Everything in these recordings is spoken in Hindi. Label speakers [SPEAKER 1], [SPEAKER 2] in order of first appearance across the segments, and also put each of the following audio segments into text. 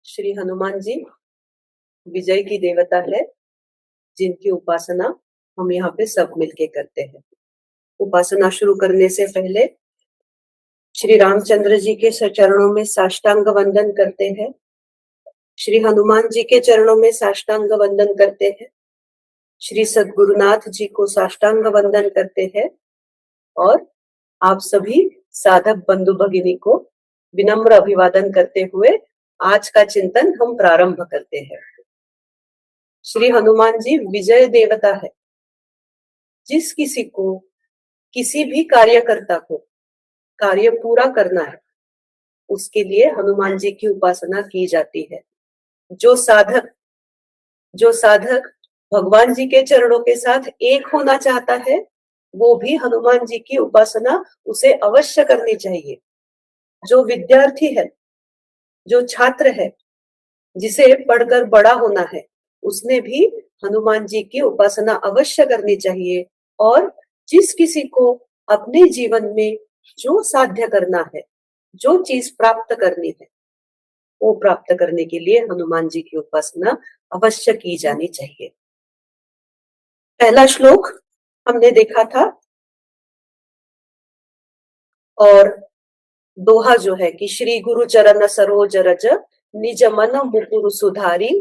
[SPEAKER 1] श्री हनुमान जी विजय की देवता है, जिनकी उपासना हम यहाँ पे सब मिलके करते हैं। उपासना शुरू करने से पहले श्री रामचंद्र जी के चरणों में साष्टांग वंदन करते हैं। श्री हनुमान जी के चरणों में साष्टांग वंदन करते हैं। श्री सद्गुरुनाथ जी को साष्टांग वंदन करते हैं और आप सभी साधक बंधु भगिनी को विनम्र अभिवादन करते हुए आज का चिंतन हम प्रारंभ करते हैं। श्री हनुमान जी विजय देवता है। जिस किसी को, किसी भी कार्यकर्ता को कार्य पूरा करना है, उसके लिए हनुमान जी की उपासना की जाती है। जो साधक भगवान जी के चरणों के साथ एक होना चाहता है, वो भी हनुमान जी की उपासना उसे अवश्य करनी चाहिए। जो विद्यार्थी है, जो छात्र है, जिसे पढ़कर बड़ा होना है, उसने भी हनुमान जी की उपासना अवश्य करनी चाहिए। और जिस किसी को अपने जीवन में जो साध्य करना है, जो चीज प्राप्त करनी है, वो प्राप्त करने के लिए हनुमान जी की उपासना अवश्य की जानी चाहिए। पहला श्लोक हमने देखा था और दोहा जो है कि श्री गुरु चरण सरोज रज निज मन मुकुर सुधारी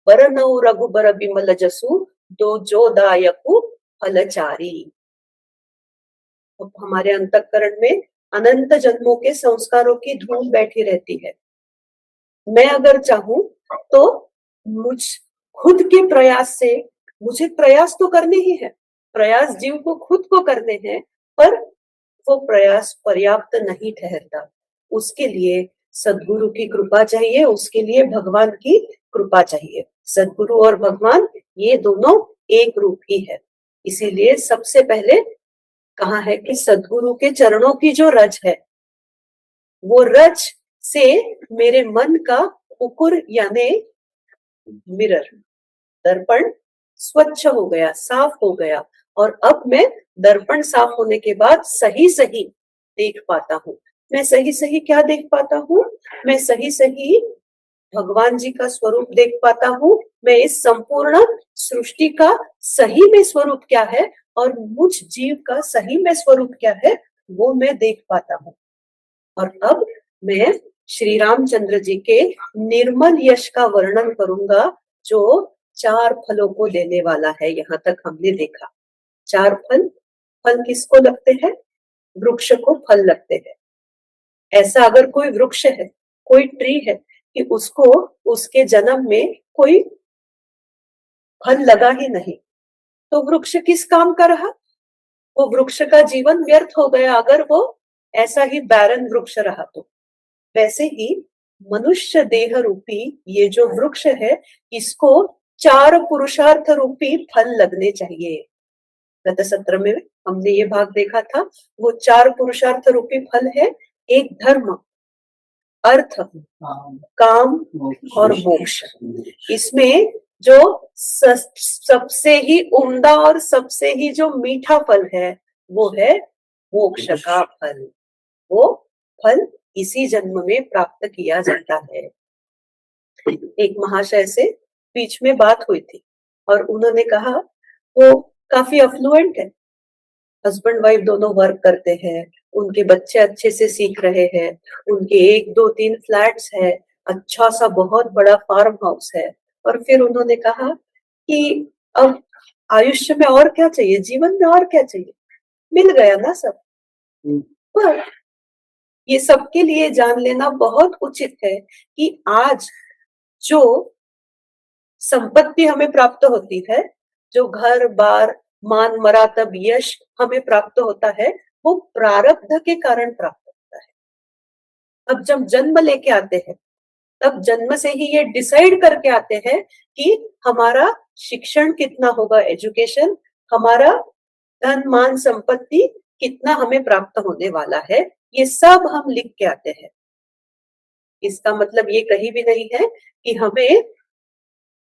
[SPEAKER 1] बरनऊ रघुबर बिमल जसु दो जो दायकु फलचारी। अब हमारे अंतःकरण में अनंत जन्मों के संस्कारों की धूल बैठी रहती है। मैं अगर चाहूं तो मुझ खुद के प्रयास से, मुझे प्रयास तो करने ही है, प्रयास जीव को खुद को करने हैं, पर वो प्रयास पर्याप्त नहीं ठहरता। उसके लिए सद्गुरु की कृपा चाहिए, उसके लिए भगवान की कृपा चाहिए। सद्गुरु और भगवान ये दोनों एक रूप ही है। इसीलिए सबसे पहले कहा है कि सद्गुरु के चरणों की जो रज है, वो रज से मेरे मन का उकुर यानी मिरर, दर्पण स्वच्छ हो गया, साफ हो गया। और अब मैं दर्पण साफ होने के बाद सही सही देख पाता हूँ। मैं सही सही क्या देख पाता हूँ? मैं सही सही भगवान जी का स्वरूप देख पाता हूँ। मैं इस संपूर्ण सृष्टि का सही में स्वरूप क्या है और मुझ जीव का सही में स्वरूप क्या है, वो मैं देख पाता हूँ। और अब मैं श्री रामचंद्र जी के निर्मल यश का वर्णन करूंगा, जो 4 फलों को देने वाला है। यहाँ तक हमने देखा 4 फल। फल किसको लगते हैं? वृक्ष को फल लगते हैं। ऐसा अगर कोई वृक्ष है, कोई ट्री है कि उसको उसके जन्म में कोई फल लगा ही नहीं, तो वृक्ष किस काम का रहा? वो वृक्ष का जीवन व्यर्थ हो गया अगर वो ऐसा ही बैरन वृक्ष रहा तो। वैसे ही मनुष्य देह रूपी ये जो वृक्ष है, इसको 4 पुरुषार्थ रूपी फल लगने चाहिए। गत सत्र में हमने ये भाग देखा था। वो 4 पुरुषार्थ रूपी फल है। एक धर्म, अर्थ, काम और मोक्ष। इसमें जो सबसे ही उम्दा और सबसे ही जो मीठा फल है, वो है मोक्ष का फल। वो फल इसी जन्म में प्राप्त किया जाता है। एक महाशय से बीच में बात हुई थी और उन्होंने कहा वो काफी अफ्लुएंट है, हस्बैंड वाइफ दोनों वर्क करते हैं, उनके बच्चे अच्छे से सीख रहे हैं, उनके 1 2 3 फ्लैट्स है, अच्छा सा बहुत बड़ा फार्म हाउस है। और फिर उन्होंने कहा कि अब आयुष्य में और क्या चाहिए, जीवन में और क्या चाहिए, मिल गया ना सब। पर ये सबके लिए जान लेना बहुत उचित है कि आज जो संपत्ति हमें प्राप्त होती है, जो घर बार मान मरातब यश हमें प्राप्त होता है, वो प्रारब्ध के कारण प्राप्त होता है। अब जब जन्म लेके आते हैं, तब जन्म से ही ये डिसाइड करके आते हैं कि हमारा शिक्षण कितना होगा, एजुकेशन, हमारा धन मान संपत्ति कितना हमें प्राप्त होने वाला है, ये सब हम लिख के आते हैं। इसका मतलब ये कहीं भी नहीं है कि हमें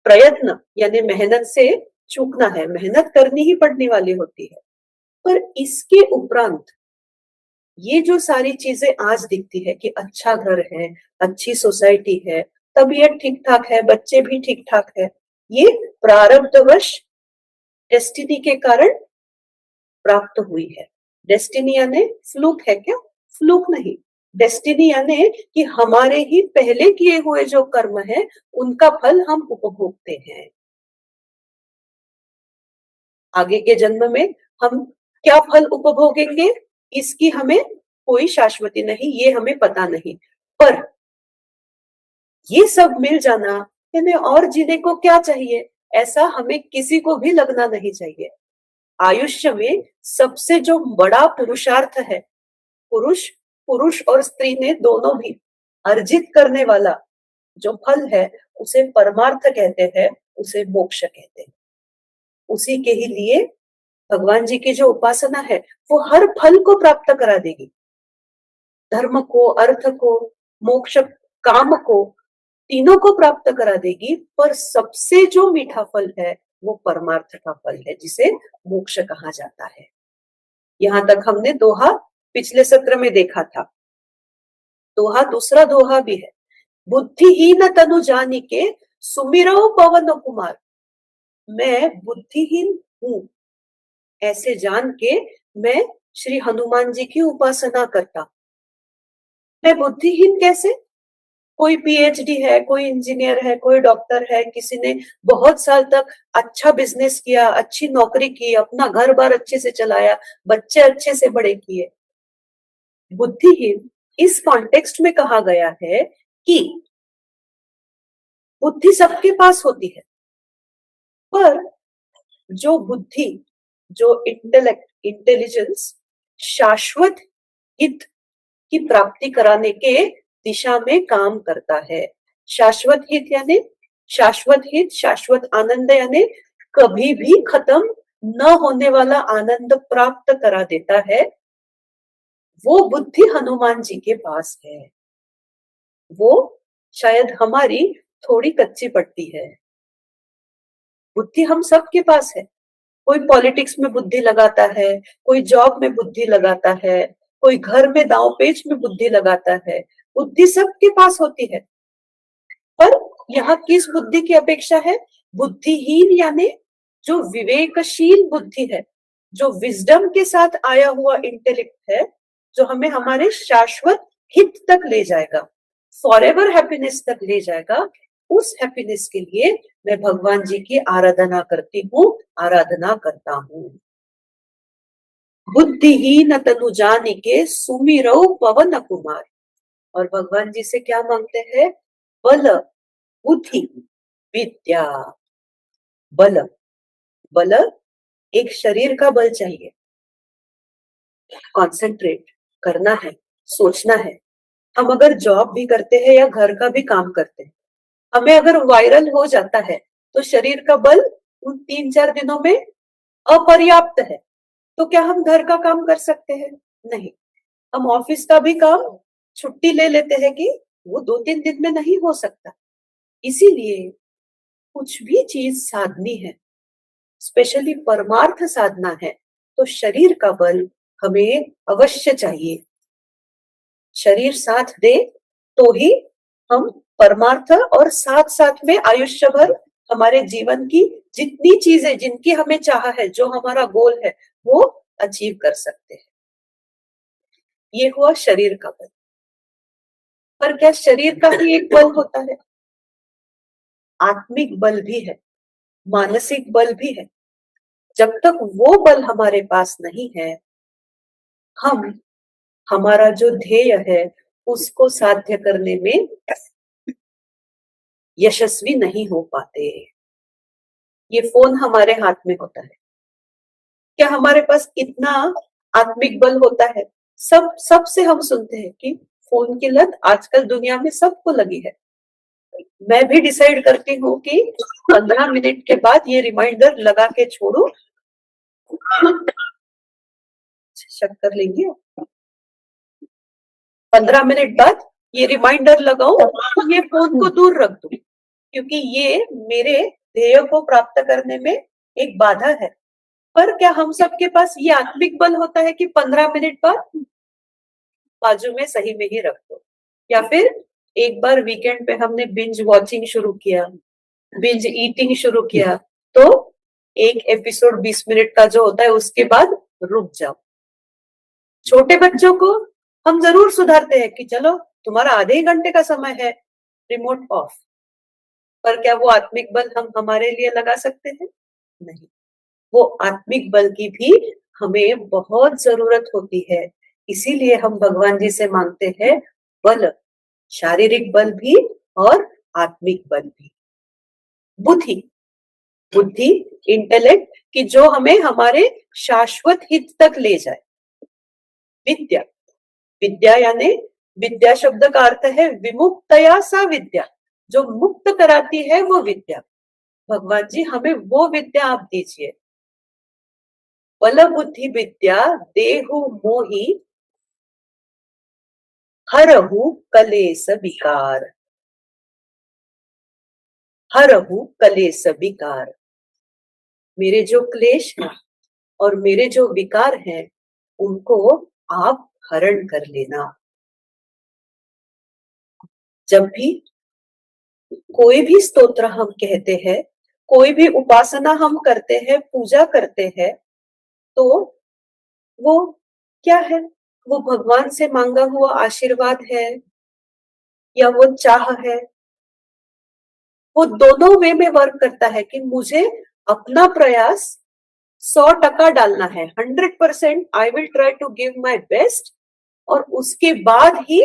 [SPEAKER 1] प्रयत्न यानी मेहनत से चूकना है, मेहनत करनी ही पड़ने वाली होती है। पर इसके उपरांत ये जो सारी चीजें आज दिखती है कि अच्छा घर है, अच्छी सोसाइटी है, तबीयत ठीक ठाक है, बच्चे भी ठीक ठाक है। ये प्रारब्धवश डेस्टिनी के कारण प्राप्त हुई है। डेस्टिनी यानी फ्लूक है क्या? फ्लूक नहीं। डेस्टिनी यानी कि हमारे ही पहले किए हुए जो कर्म है उनका फल हम उपभोगते हैं। आगे के जन्म में हम क्या फल उपभोगेंगे इसकी हमें कोई शाश्वती नहीं, ये हमें पता नहीं। पर ये सब मिल जाना यानी और जीने को क्या चाहिए, ऐसा हमें किसी को भी लगना नहीं चाहिए। आयुष्य में सबसे जो बड़ा पुरुषार्थ है, पुरुष पुरुष और स्त्री ने दोनों भी अर्जित करने वाला जो फल है उसे परमार्थ कहते हैं, उसे मोक्ष कहते हैं। उसी के ही लिए भगवान जी की जो उपासना है वो हर फल को प्राप्त करा देगी, धर्म को, अर्थ को, मोक्ष, काम को, तीनों को प्राप्त करा देगी। पर सबसे जो मीठा फल है वो परमार्थ का फल है, जिसे मोक्ष कहा जाता है। यहां तक हमने दोहा पिछले सत्र में देखा था। दोहा दूसरा दोहा भी है, बुद्धिहीन तनु जानिके सुमिरौ पवन कुमार। मैं बुद्धिहीन हूं ऐसे जान के मैं श्री हनुमान जी की उपासना करता। मैं बुद्धिहीन कैसे? कोई पीएचडी है, कोई इंजीनियर है, कोई डॉक्टर है, किसी ने बहुत साल तक अच्छा बिजनेस किया, अच्छी नौकरी की, अपना घर बार अच्छे से चलाया, बच्चे अच्छे से बड़े किए। बुद्धिहीन इस कॉन्टेक्स्ट में कहा गया है कि बुद्धि सबके पास होती है, पर जो बुद्धि, जो इंटेलेक्ट, इंटेलिजेंस शाश्वत हित की प्राप्ति कराने के दिशा में काम करता है। शाश्वत हित यानी शाश्वत हित, शाश्वत आनंद यानी कभी भी खत्म न होने वाला आनंद प्राप्त करा देता है। वो बुद्धि हनुमान जी के पास है। वो शायद हमारी थोड़ी कच्ची पड़ती है। बुद्धि हम सबके पास है। कोई पॉलिटिक्स में बुद्धि लगाता है, कोई जॉब में बुद्धि लगाता है, कोई घर में दांव पेच में बुद्धि लगाता है। बुद्धि सबके पास होती है, पर यहाँ किस बुद्धि की अपेक्षा है? बुद्धिहीन यानी जो विवेकशील बुद्धि है, जो विजडम के साथ आया हुआ इंटेलेक्ट है, जो हमें हमारे शाश्वत हित तक ले जाएगा, फॉरएवर हैप्पीनेस तक ले जाएगा। उस हैप्पीनेस के लिए मैं भगवान जी की आराधना करती हूँ, आराधना करता हूँ। बुद्धिहीन तनु जानिके सुमिरौ पवन कुमार। और भगवान जी से क्या मांगते हैं? बल, बुद्धि, विद्या। बल, बल एक शरीर का बल चाहिए, कॉन्सेंट्रेट करना है, सोचना है। हम अगर जॉब भी करते हैं या घर का भी काम करते हैं, हमें अगर वायरल हो जाता है तो शरीर का बल उन 3-4 दिनों में अपर्याप्त है। तो क्या हम घर का काम कर सकते हैं? नहीं। हम ऑफिस का भी काम छुट्टी ले लेते हैं कि वो 2-3 दिन में नहीं हो सकता। इसीलिए कुछ भी चीज साधनी है, स्पेशली परमार्थ साधना है, तो शरीर का बल हमें अवश्य चाहिए। शरीर साथ दे तो ही हम परमार्थ और साथ साथ में आयुष्य भर हमारे जीवन की जितनी चीजें, जिनकी हमें चाह है, जो हमारा गोल है, वो अचीव कर सकते हैं। ये हुआ शरीर का बल। पर क्या शरीर का ही एक बल होता है? आत्मिक बल भी है, मानसिक बल भी है। जब तक वो बल हमारे पास नहीं है, हम हमारा जो ध्येय है उसको साध्य करने में यशस्वी नहीं हो पाते। ये फोन हमारे हाथ में होता है, क्या हमारे पास इतना आत्मिक बल होता है? सबसे हम सुनते हैं कि फोन की लत आजकल दुनिया में सबको लगी है। मैं भी डिसाइड करती हूँ कि 15 मिनट के बाद ये रिमाइंडर लगा के छोड़ू। शक्कर लेंगे, 15 मिनट बाद ये रिमाइंडर लगाऊं, ये फोन को दूर रख दूं, क्योंकि ये मेरे ध्येय को प्राप्त करने में एक बाधा है। पर क्या हम सबके पास ये आत्मिक बल होता है कि 15 मिनट बाद बाजू में सही में ही रख दो? या फिर एक बार वीकेंड पे हमने बिंज वॉचिंग शुरू किया, बिंज ईटिंग शुरू किया, तो एक एपिसोड 20 मिनट का जो होता है उसके बाद रुक जाओ। छोटे बच्चों को हम जरूर सुधारते हैं कि चलो तुम्हारा आधे ही घंटे का समय है, रिमोट ऑफ। पर क्या वो आत्मिक बल हम हमारे लिए लगा सकते हैं? नहीं। वो आत्मिक बल की भी हमें बहुत जरूरत होती है। इसीलिए हम भगवान जी से मांगते हैं बल, शारीरिक बल भी और आत्मिक बल भी। बुद्धि, बुद्धि, इंटेलेक्ट कि जो हमें हमारे शाश्वत हित तक ले जाए। विद्या, विद्या यानी विद्या शब्द का अर्थ है विमुक्तया सा विद्या, जो मुक्त कराती है वो विद्या। भगवान जी हमें वो विद्या आप दीजिए। बल बुद्धि विद्या देहु मोहि हरहु कलेस विकार, हरहु कलेस विकार। मेरे जो क्लेश हैं और मेरे जो विकार हैं उनको आप हरण कर लेना। जब भी कोई भी स्तोत्र हम कहते हैं, कोई भी उपासना हम करते हैं, पूजा करते हैं, तो वो क्या है? वो भगवान से मांगा हुआ आशीर्वाद है या वो चाह है? वो दोनों वे में वर्क करता है कि मुझे अपना प्रयास 100% डालना है, 100% I will try to give my best, और उसके बाद ही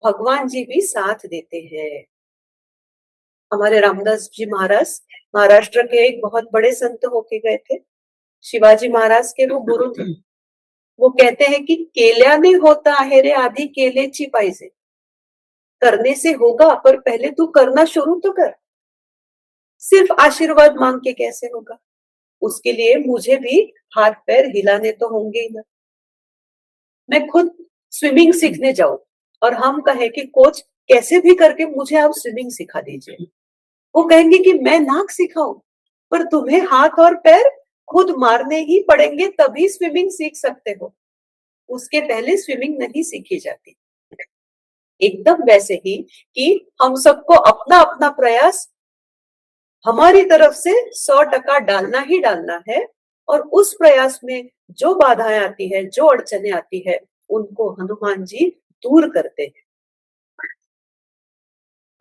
[SPEAKER 1] भगवान जी भी साथ देते हैं। हमारे रामदास जी महाराज महाराष्ट्र के एक बहुत बड़े संत होके गए थे, शिवाजी महाराज के वो गुरु थे। वो कहते हैं कि केल्याने होता है रे आधी केलेची पाहिजे, करने से होगा पर पहले तू करना शुरू तो कर। सिर्फ आशीर्वाद मांग के कैसे होगा? उसके लिए मुझे भी हाथ पैर हिलाने तो होंगे ही ना। मैं खुद स्विमिंग सीखने जाऊं और हम कहें कि कोच कैसे भी करके मुझे आप स्विमिंग सिखा दीजिए, वो कहेंगे कि मैं नाक सिखाऊं, पर तुम्हें हाथ और पैर खुद मारने ही पड़ेंगे तभी स्विमिंग सीख सकते हो, उसके पहले स्विमिंग नहीं सीखी जाती। एकदम वैसे ही कि हम सबको अपना अपना प्रयास हमारी तरफ से 100% डालना ही डालना है, और उस प्रयास में जो बाधाएं आती है, जो अड़चने आती है, उनको हनुमान जी दूर करते हैं।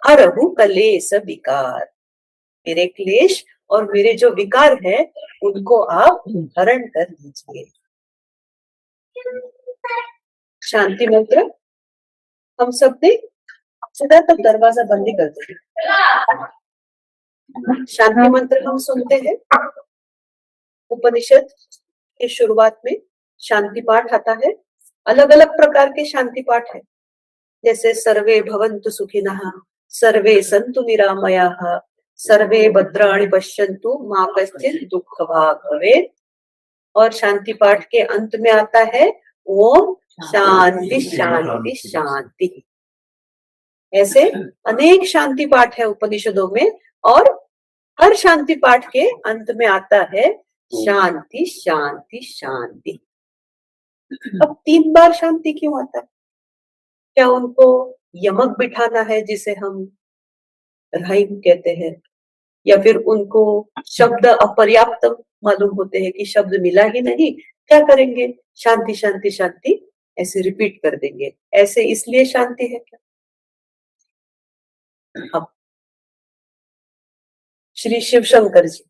[SPEAKER 1] हरहु कलेश विकार, मेरे क्लेश और मेरे जो विकार है उनको आप हरण कर लीजिए। शांति मंत्र हम सब ने सीधा तब दरवाजा बंद ही कर देंगे। शांति मंत्र हम सुनते हैं। उपनिषद के शुरुआत में शांति पाठ आता है। अलग अलग प्रकार के शांति पाठ है, जैसे सर्वे भवन्तु सुखिनः, सर्वे सन्तु निरामयाः, सर्वे भद्राणि पश्यन्तु मा कश्चित् दुःखभाग् भवेत्। और शांति पाठ के अंत में आता है ओम शांति शांति शांति। ऐसे अनेक शांति पाठ है उपनिषदों में, और हर शांति पाठ के अंत में आता है शांति शांति शांति। अब 3 बार शांति क्यों आता है? क्या उनको यमक बिठाना है जिसे हम राइम कहते हैं, या फिर उनको शब्द अपर्याप्त मालूम होते हैं कि शब्द मिला ही नहीं, क्या करेंगे? शांति शांति शांति ऐसे रिपीट कर देंगे, ऐसे इसलिए शांति है क्या? अब श्री शिव शंकर जी,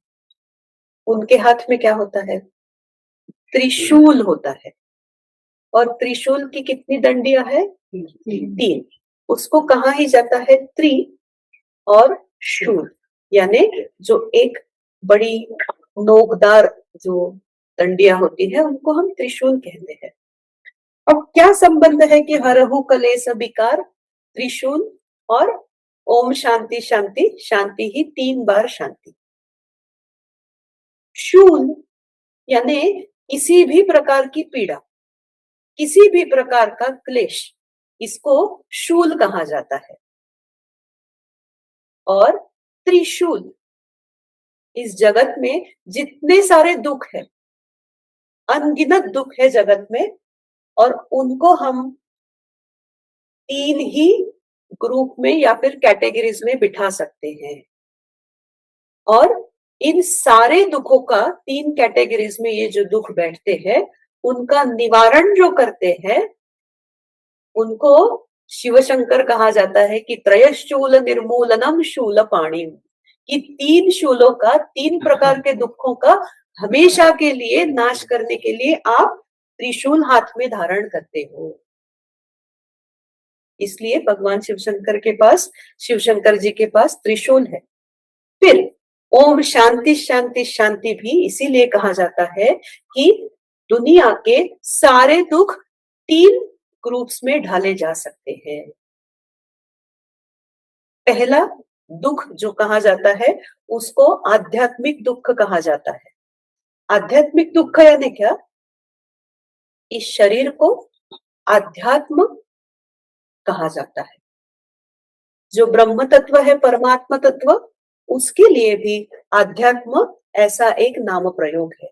[SPEAKER 1] उनके हाथ में क्या होता है? त्रिशूल होता है। और त्रिशूल की कितनी दंडियां है? 3। उसको कहा ही जाता है त्रि और शूल, यानी जो एक बड़ी नोकदार जो दंडियां होती है उनको हम त्रिशूल कहते हैं। अब क्या संबंध है कि हरहु कलेश विकार, त्रिशूल और ओम शांति शांति शांति ही 3 बार शांति। शूल यानी किसी भी प्रकार की पीड़ा, किसी भी प्रकार का क्लेश, इसको शूल कहा जाता है। और त्रिशूल, इस जगत में जितने सारे दुख है, अनगिनत दुख है जगत में, और उनको हम 3 ही ग्रुप में या फिर कैटेगरीज में बिठा सकते हैं। और इन सारे दुखों का 3 कैटेगरीज में ये जो दुख बैठते हैं, उनका निवारण जो करते हैं, उनको शिव शंकर कहा जाता है कि त्रयशूल निर्मूलनम शूल पाणी, कि 3 शूलों का, 3 प्रकार के दुखों का हमेशा के लिए नाश करने के लिए आप त्रिशूल हाथ में धारण करते हो। इसलिए भगवान शिव शंकर के पास, शिव शंकर जी के पास त्रिशूल है। फिर ओम शांति शांति शांति भी इसीलिए कहा जाता है कि दुनिया के सारे दुख 3 ग्रुप्स में ढाले जा सकते हैं। पहला दुख जो कहा जाता है उसको आध्यात्मिक दुख कहा जाता है। आध्यात्मिक दुख यानी क्या? इस शरीर को आध्यात्म कहा जाता है। जो ब्रह्म तत्व है, परमात्मा तत्व, उसके लिए भी आध्यात्म ऐसा एक नाम प्रयोग है।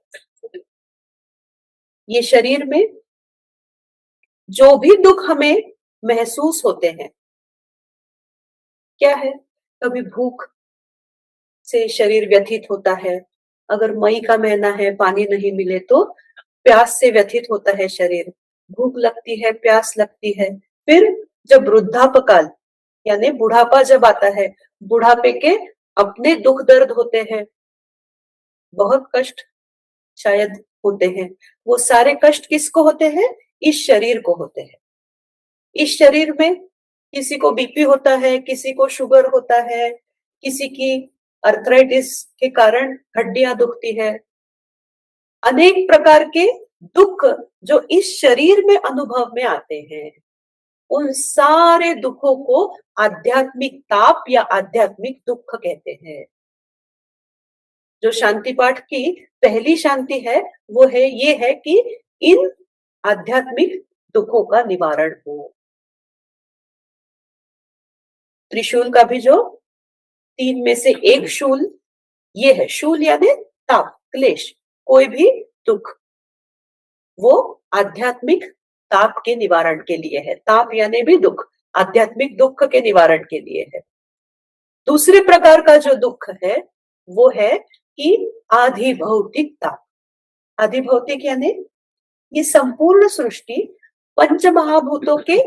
[SPEAKER 1] ये शरीर में जो भी दुख हमें महसूस होते हैं, क्या है? कभी भूख से शरीर व्यथित होता है, अगर मई का महीना है, पानी नहीं मिले तो प्यास से व्यथित होता है शरीर, भूख लगती है, प्यास लगती है। फिर जब वृद्धापकाल यानी बुढ़ापा जब आता है, बुढ़ापे के अपने दुख दर्द होते हैं, बहुत कष्ट शायद होते हैं। वो सारे कष्ट किसको होते हैं? इस शरीर को होते हैं। इस शरीर में किसी को बीपी होता है, किसी को शुगर होता है, किसी की अर्थराइटिस के कारण हड्डियां दुखती है। अनेक प्रकार के दुख जो इस शरीर में अनुभव में आते हैं, उन सारे दुखों को आध्यात्मिक ताप या आध्यात्मिक दुख कहते हैं। जो शांति पाठ की पहली शांति है वो है, ये है कि इन आध्यात्मिक दुखों का निवारण हो। त्रिशूल का भी जो 3 में से एक शूल ये है। शूल यानी ताप, क्लेश, कोई भी दुख वो आध्यात्मिक ताप के निवारण के लिए है। ताप यानी भी दुख, आध्यात्मिक दुख के निवारण के लिए है। दूसरे प्रकार का जो दुख है वो है कि आधिभौतिक ताप। आधिभौतिक यानी ये संपूर्ण सृष्टि पंच महाभूतों के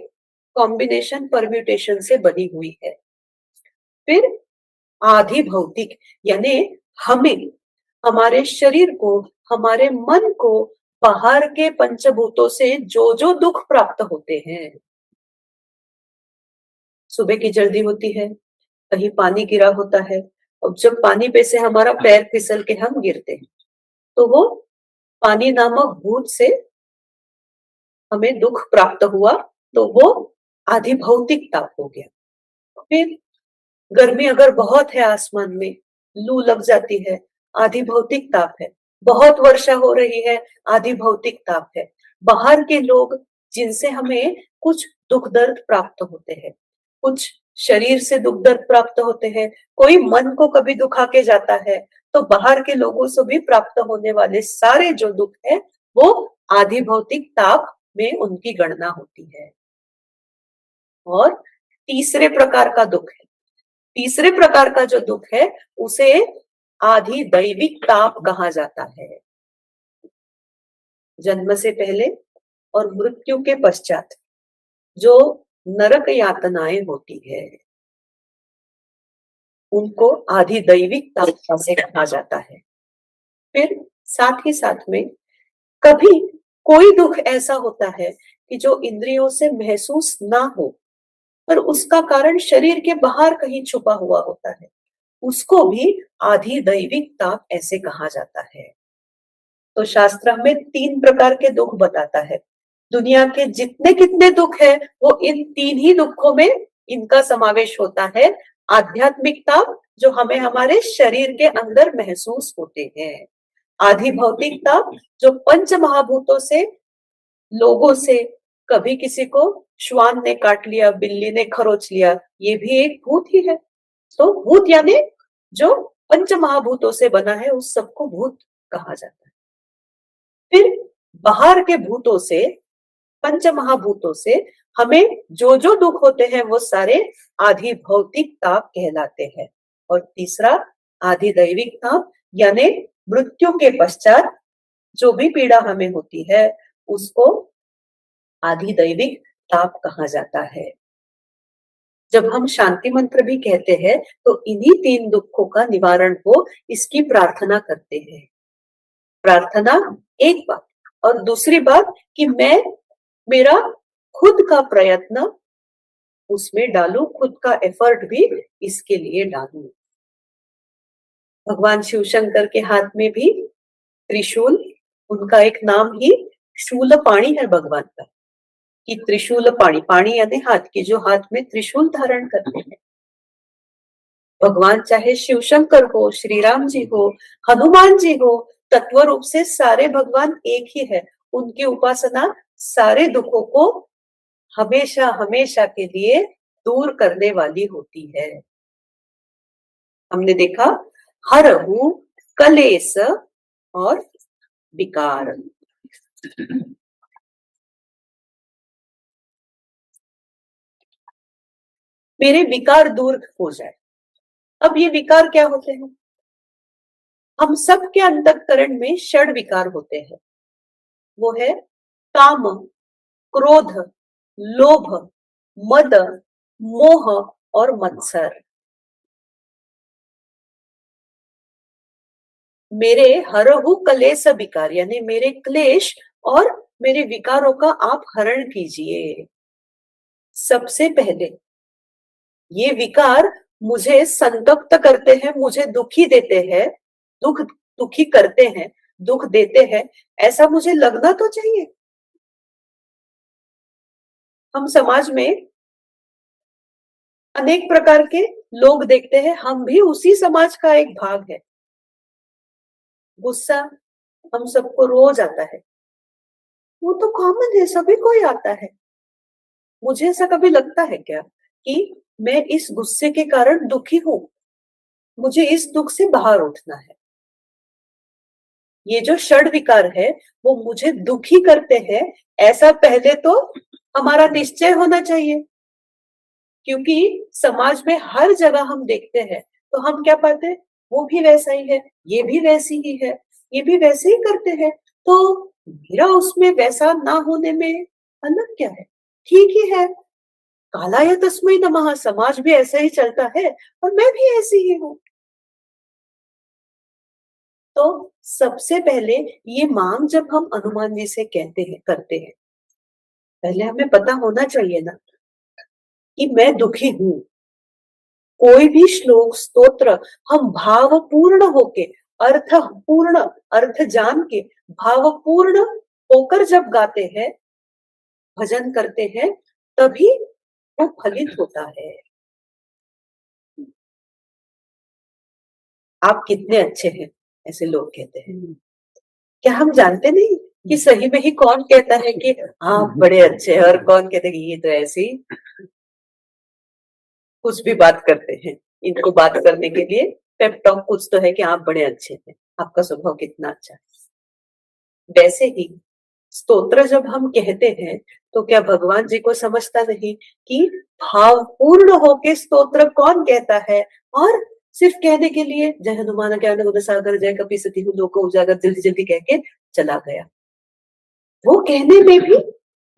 [SPEAKER 1] कॉम्बिनेशन, परम्यूटेशन से बनी हुई है। फिर आधिभौतिक यानी हमें, हमारे शरीर को, हमारे मन को बाहर के पंचभूतों से जो जो दुख प्राप्त होते हैं। सुबह की जल्दी होती है, कहीं पानी गिरा होता है, और जब पानी पे से हमारा पैर फिसल के हम गिरते हैं तो वो पानी नामक भूत से हमें दुख प्राप्त हुआ, तो वो आधिभौतिक ताप हो गया। फिर गर्मी अगर बहुत है, आसमान में लू लग जाती है, आधिभौतिक ताप है। बहुत वर्षा हो रही है, आधिभौतिक ताप है। बाहर के लोग जिनसे हमें कुछ दुख दर्द प्राप्त होते हैं, कुछ शरीर से दुख दर्द प्राप्त होते हैं, कोई मन को कभी दुखा के जाता है, तो बाहर के लोगों से भी प्राप्त होने वाले सारे जो दुख है वो आधिभौतिक ताप में उनकी गणना होती है। और तीसरे प्रकार का दुख है, तीसरे प्रकार का जो दुख है उसे आधि दैविक ताप कहा जाता है। जन्म से पहले और मृत्यु के पश्चात जो नरक यातनाएं होती है उनको आधि दैविक ताप से कहा जाता है। फिर साथ ही साथ में कभी कोई दुख ऐसा होता है कि जो इंद्रियों से महसूस ना हो, पर उसका कारण शरीर के बाहर कहीं छुपा हुआ होता है, उसको भी आधि दैविक ताप ऐसे कहा जाता है। तो शास्त्र हमें 3 प्रकार के दुख बताता है। दुनिया के जितने कितने दुख है वो इन 3 ही दुखों में इनका समावेश होता है। आध्यात्मिक ताप जो हमें हमारे शरीर के अंदर महसूस होते हैं, आधिभौतिक ताप जो पंच महाभूतों से, लोगों से, कभी किसी को श्वान ने काट लिया, बिल्ली ने खरोच लिया, ये भी एक भूत ही है। तो भूत यानी जो पंच महाभूतों से बना है उस सबको भूत कहा जाता है। फिर बाहर के भूतों से, पंच महाभूतों से हमें जो जो दुख होते हैं वो सारे आधि भौतिक ताप कहलाते हैं। और तीसरा आधि दैविक ताप, यानी मृत्यु के पश्चात जो भी पीड़ा हमें होती है उसको आधि दैविक ताप कहा जाता है। जब हम शांति मंत्र भी कहते हैं तो इन्हीं 3 दुखों का निवारण हो इसकी प्रार्थना करते हैं। प्रार्थना एक बात, और दूसरी बात कि मैं मेरा खुद का प्रयत्न उसमें डालूं, खुद का एफर्ट भी इसके लिए डालूं। भगवान शिव शंकर के हाथ में भी त्रिशूल, उनका एक नाम ही शूलपाणी है भगवान का, कि त्रिशूल पाणी, पाणी यानी हाथ, की जो हाथ में त्रिशूल धारण करते हैं। भगवान चाहे शिव शंकर हो, श्री राम जी हो, हनुमान जी हो, तत्व रूप से सारे भगवान एक ही है। उनकी उपासना सारे दुखों को हमेशा हमेशा के लिए दूर करने वाली होती है। हमने देखा हरहु कलेश और विकार। मेरे विकार दूर हो जाए। अब ये विकार क्या होते हैं? हम सबके अंतःकरण में षड विकार होते हैं। वो है काम, क्रोध, लोभ, मद, मोह और मत्सर। मेरे हरहु कलेश विकार, यानी मेरे क्लेश और मेरे विकारों का आप हरण कीजिए। सबसे पहले ये विकार मुझे संतप्त करते हैं, मुझे दुखी देते हैं, दुखी करते हैं, दुख देते हैं, ऐसा मुझे लगना तो चाहिए। हम समाज में अनेक प्रकार के लोग देखते हैं, हम भी उसी समाज का एक भाग है। गुस्सा हम सबको रोज आता है, वो तो कॉमन है, सभी को ही आता है। मुझे ऐसा कभी लगता है क्या कि मैं इस गुस्से के कारण दुखी हूं, मुझे इस दुख से बाहर उठना है? ये जो षड विकार है वो मुझे दुखी करते हैं, ऐसा पहले तो हमारा निश्चय होना चाहिए। क्योंकि समाज में हर जगह हम देखते हैं तो हम क्या पाते हैं, वो भी वैसा ही है, ये भी वैसी ही है, ये भी वैसे ही करते हैं, तो मेरा उसमें वैसा ना होने में अलग क्या है? ठीक ही है, कालाय तस्मै नमः, समाज भी ऐसा ही चलता है और मैं भी ऐसी ही हूँ। तो सबसे पहले ये मांग जब हम हनुमान जी से कहते हैं, करते हैं, पहले हमें पता होना चाहिए ना कि मैं दुखी हूं। कोई भी श्लोक स्तोत्र हम भावपूर्ण होके, पूर्ण अर्थ जान के, भावपूर्ण होकर जब गाते हैं, भजन करते हैं, तभी वो फलित होता है। आप कितने अच्छे हैं, ऐसे लोग कहते हैं। क्या हम जानते नहीं कि सही में ही कौन कहता है कि आप बड़े अच्छे हैं, और कौन कहते हैं कि ये तो ऐसे ही कुछ भी बात करते हैं। इनको बात करने के लिए पेप टॉक कुछ तो है कि आप बड़े अच्छे हैं, आपका स्वभाव कितना अच्छा है। वैसे ही स्तोत्र जब हम कहते हैं तो क्या भगवान जी को समझता नहीं कि भावपूर्ण होके स्तोत्र कौन कहता है, और सिर्फ कहने के लिए जय हनुमान ज्ञान गुण सागर, जय कपीसती हूँ लोक उजागर, जल्दी जल्दी कह के चला गया। वो कहने में भी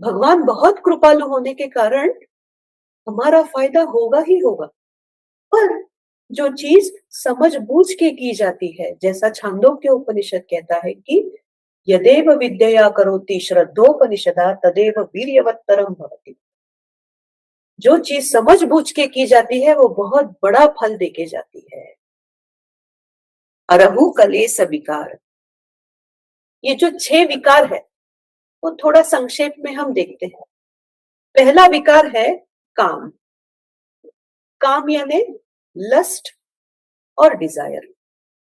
[SPEAKER 1] भगवान बहुत कृपालु होने के कारण हमारा फायदा होगा ही होगा। पर जो चीज समझ बूझ के की जाती है, जैसा छांदोग्य उपनिषद कहता है कि यदेव विद्यया करोति श्रद्धोपनिषदा तदेव वीर्यवत्तरम भवति। जो चीज समझ बूझ के की जाती है वो बहुत बड़ा फल देके जाती है। अरहु कलेश विकार, ये जो 6 विकार है वो थोड़ा संक्षेप में हम देखते हैं। पहला विकार है काम। काम यानी लस्ट और डिजायर।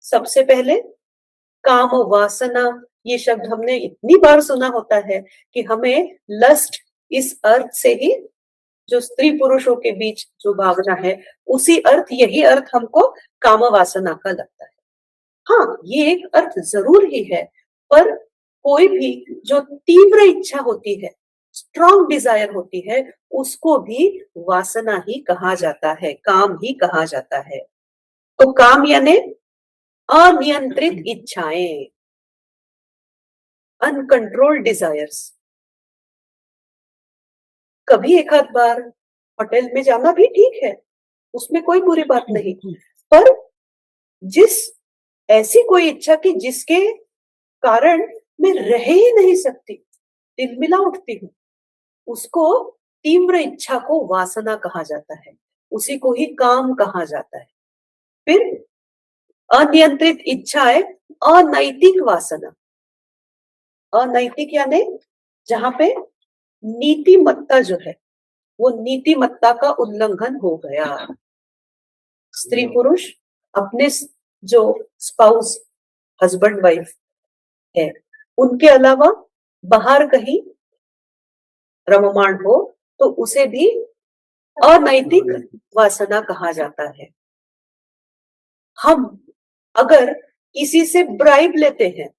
[SPEAKER 1] सबसे पहले काम वासना, ये शब्द हमने इतनी बार सुना होता है कि हमें लस्ट इस अर्थ से ही, जो स्त्री पुरुषों के बीच जो भावना है, उसी अर्थ, यही अर्थ हमको काम वासना का लगता है। हाँ, ये एक अर्थ जरूर ही है, पर कोई भी जो तीव्र इच्छा होती है, स्ट्रॉन्ग डिजायर होती है, उसको भी वासना ही कहा जाता है, काम ही कहा जाता है। तो काम यानी अनियंत्रित इच्छाएं, अनकंट्रोल्ड डिजायर्स। कभी एक आध बार होटल में जाना भी ठीक है, उसमें कोई बुरी बात नहीं, पर जिस ऐसी कोई इच्छा की जिसके कारण मैं रह ही नहीं सकती, तिलमिला उठती हूँ, उसको तीव्र इच्छा को वासना कहा जाता है, उसी को ही काम कहा जाता है। फिर अनियंत्रित इच्छाएं, अनैतिक वासना। अनैतिक यानी जहां पे नीतिमत्ता जो है, वो नीतिमत्ता का उल्लंघन हो गया। स्त्री पुरुष अपने जो स्पाउस, हस्बैंड वाइफ है, उनके अलावा बाहर कहीं रममाण हो तो उसे भी अनैतिक वासना कहा जाता है। हम अगर किसी से ब्राइब लेते हैं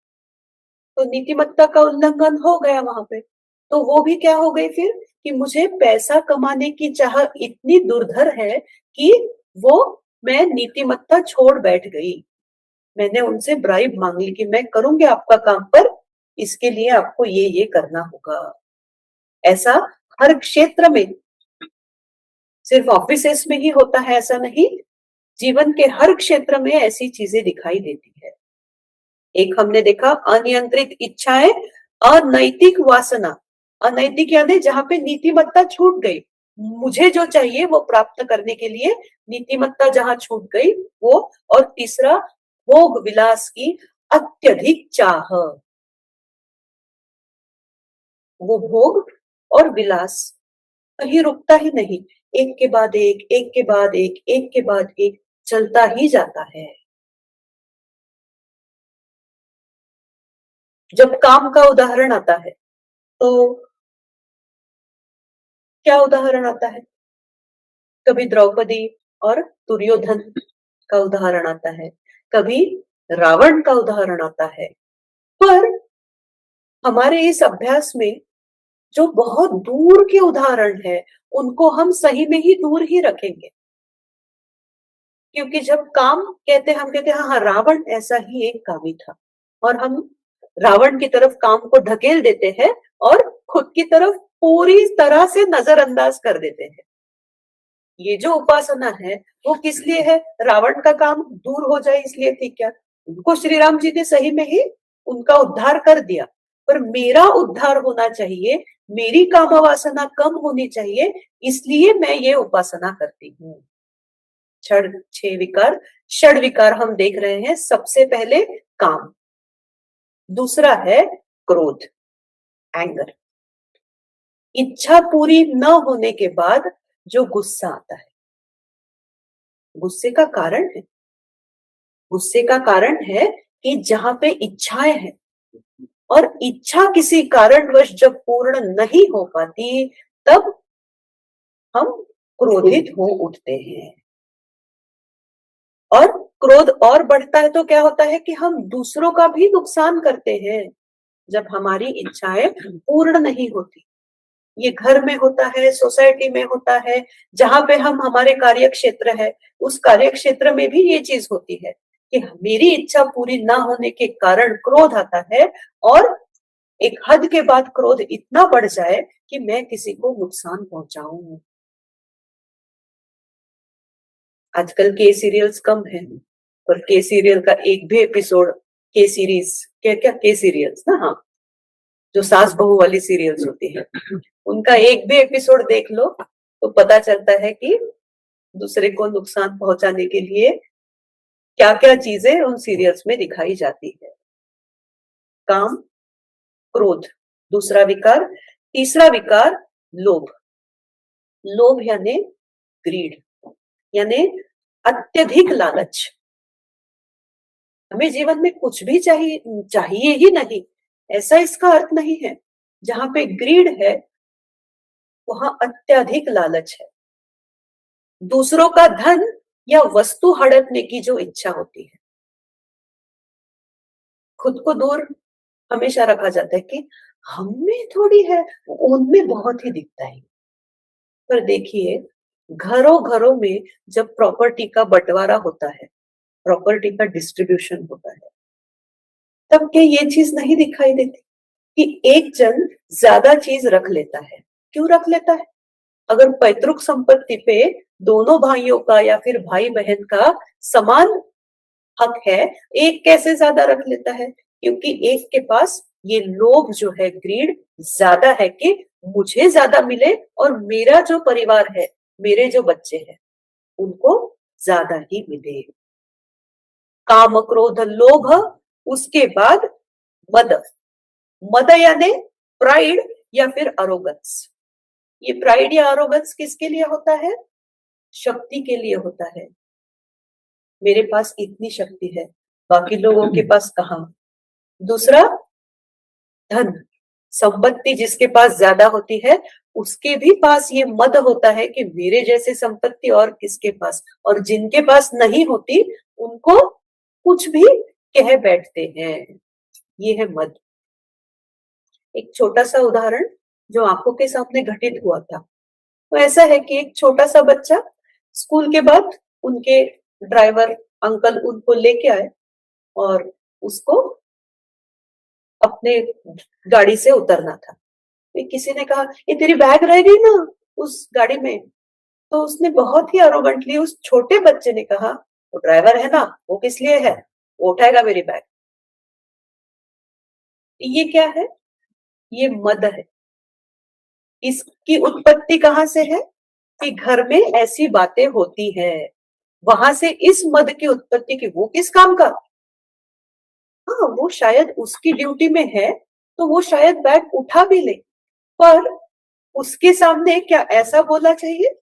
[SPEAKER 1] तो नीतिमत्ता का उल्लंघन हो गया वहां पे, तो वो भी क्या हो गई फिर कि मुझे पैसा कमाने की चाह इतनी दुर्धर है कि वो मैं नीतिमत्ता छोड़ बैठ गई। मैंने उनसे ब्राइब मांग ली कि मैं करूंगी आपका काम, पर इसके लिए आपको ये करना होगा। ऐसा हर क्षेत्र में, सिर्फ ऑफिसेस में ही होता है ऐसा नहीं, जीवन के हर क्षेत्र में ऐसी चीजें दिखाई देती है। एक हमने देखा अनियंत्रित इच्छाएं, अनैतिक वासना। अनैतिक यानी जहां पे नीतिमत्ता छूट गई, मुझे जो चाहिए वो प्राप्त करने के लिए नीतिमत्ता जहां छूट गई वो। और तीसरा, भोग विलास की अत्यधिक चाह। वो भोग और विलास कहीं रुकता ही नहीं, एक के बाद एक, एक के बाद एक के बाद एक चलता ही जाता है। जब काम का उदाहरण आता है तो क्या उदाहरण आता है? कभी द्रौपदी और दुर्योधन का उदाहरण आता है, कभी रावण का उदाहरण आता है। पर हमारे इस अभ्यास में जो बहुत दूर के उदाहरण है, उनको हम सही में ही दूर ही रखेंगे, क्योंकि जब काम कहते हम कहते हैं हाँ रावण ऐसा ही एक कामी था, और हम रावण की तरफ काम को ढकेल देते हैं और खुद की तरफ पूरी तरह से नजरअंदाज कर देते हैं। ये जो उपासना है वो किस लिए है? रावण का काम दूर हो जाए इसलिए थी क्या? उनको श्री राम जी ने सही में ही उनका उद्धार कर दिया, पर मेरा उद्धार होना चाहिए, मेरी काम वासना कम होनी चाहिए, इसलिए मैं ये उपासना करती हूँ। छह विकार, षड विकार हम देख रहे हैं। सबसे पहले काम, दूसरा है क्रोध, एंगर। इच्छा पूरी न होने के बाद जो गुस्सा आता है, गुस्से का कारण है, गुस्से का कारण है कि जहां पे इच्छाएं हैं और इच्छा किसी कारणवश जब पूर्ण नहीं हो पाती, तब हम क्रोधित हो उठते हैं। और क्रोध और बढ़ता है तो क्या होता है कि हम दूसरों का भी नुकसान करते हैं जब हमारी इच्छाएं पूर्ण नहीं होती। ये घर में होता है, सोसाइटी में होता है, जहां पे हम हमारे कार्य क्षेत्र है, उस कार्य क्षेत्र में भी ये चीज होती है कि मेरी इच्छा पूरी ना होने के कारण क्रोध आता है, और एक हद के बाद क्रोध इतना बढ़ जाए कि मैं किसी को नुकसान पहुंचाऊं। आजकल के सीरियल्स कम है, पर के सीरियल का एक भी एपिसोड, के सीरीज, क्या क्या के सीरियल्स ना, हाँ, जो सास बहू वाली सीरियल्स होती है, उनका एक भी एपिसोड देख लो तो पता चलता है कि दूसरे को नुकसान पहुंचाने के लिए क्या क्या चीजें उन सीरियल्स में दिखाई जाती है। काम, क्रोध दूसरा विकार। तीसरा विकार लोभ। लोभ यानी ग्रीड, यानी अत्यधिक लालच। हमें जीवन में कुछ भी चाहिए ही नहीं, ऐसा इसका अर्थ नहीं है। जहां पे ग्रीड है वहां अत्यधिक लालच है। दूसरों का धन या वस्तु हड़पने की जो इच्छा होती है। खुद को दूर हमेशा रखा जाता है कि हम में थोड़ी है, उनमें बहुत ही दिखता है। पर देखिए, घरों घरों में जब प्रॉपर्टी का बंटवारा होता है, प्रॉपर्टी का डिस्ट्रीब्यूशन होता है, तब क्या ये चीज नहीं दिखाई देती कि एक जन ज्यादा चीज रख लेता है? क्यों रख लेता है? अगर पैतृक संपत्ति पे दोनों भाइयों का या फिर भाई बहन का समान हक है, एक कैसे ज्यादा रख लेता है? क्योंकि एक के पास ये लोभ जो है, ग्रीड ज्यादा है कि मुझे ज्यादा मिले और मेरा जो परिवार है, मेरे जो बच्चे हैं, उनको ज्यादा ही मिले। काम, क्रोध, लोभ, उसके बाद मद। मद यानी प्राइड या फिर अरोगंस। ये प्राइड या अरोगंस किसके लिए होता है? शक्ति के लिए होता है। मेरे पास इतनी शक्ति है, बाकी लोगों के पास कहाँ? दूसरा, धन, संपत्ति जिसके पास ज्यादा होती है, उसके भी पास ये मद होता है कि मेरे जैसे संपत्ति और किसके पास, और जिनके पास नहीं होती उनको कुछ भी कह बैठते हैं। ये है मद। एक छोटा सा उदाहरण जो आंखों के सामने घटित हुआ था, तो ऐसा है कि एक छोटा सा बच्चा स्कूल के बाद उनके ड्राइवर अंकल उनको लेके आए और उसको अपने गाड़ी से उतरना था। किसी ने कहा, ये तेरी बैग रह गई ना उस गाड़ी में। तो उसने बहुत ही अरोगेंटली, उस छोटे बच्चे ने कहा, वो ड्राइवर है ना, वो किस लिए है, वो उठाएगा मेरी बैग। ये क्या है? ये मद है। इसकी उत्पत्ति कहां से है? कि घर में ऐसी बातें होती है, वहां से इस मद की उत्पत्ति की। वो किस काम का? हाँ, वो शायद उसकी ड्यूटी में है, तो वो शायद बैग उठा भी ले, पर उसके सामने क्या ऐसा बोला चाहिए?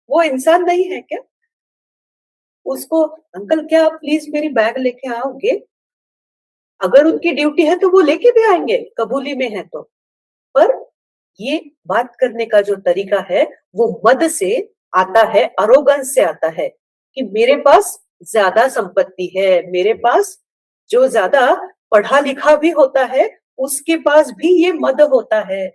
[SPEAKER 1] वो इंसान नहीं है क्या? उसको, अंकल क्या आप प्लीज मेरी बैग लेके आओगे? अगर उनकी ड्यूटी है तो वो लेके भी आएंगे, कबूली में है तो। पर ये बात करने का जो तरीका है, वो मद से आता है, अरोगंस से आता है कि मेरे पास ज्यादा संपत्ति है, मेरे पास जो ज्यादा पढ़ा लिखा भी होता है, उसके पास भी ये मद होता है।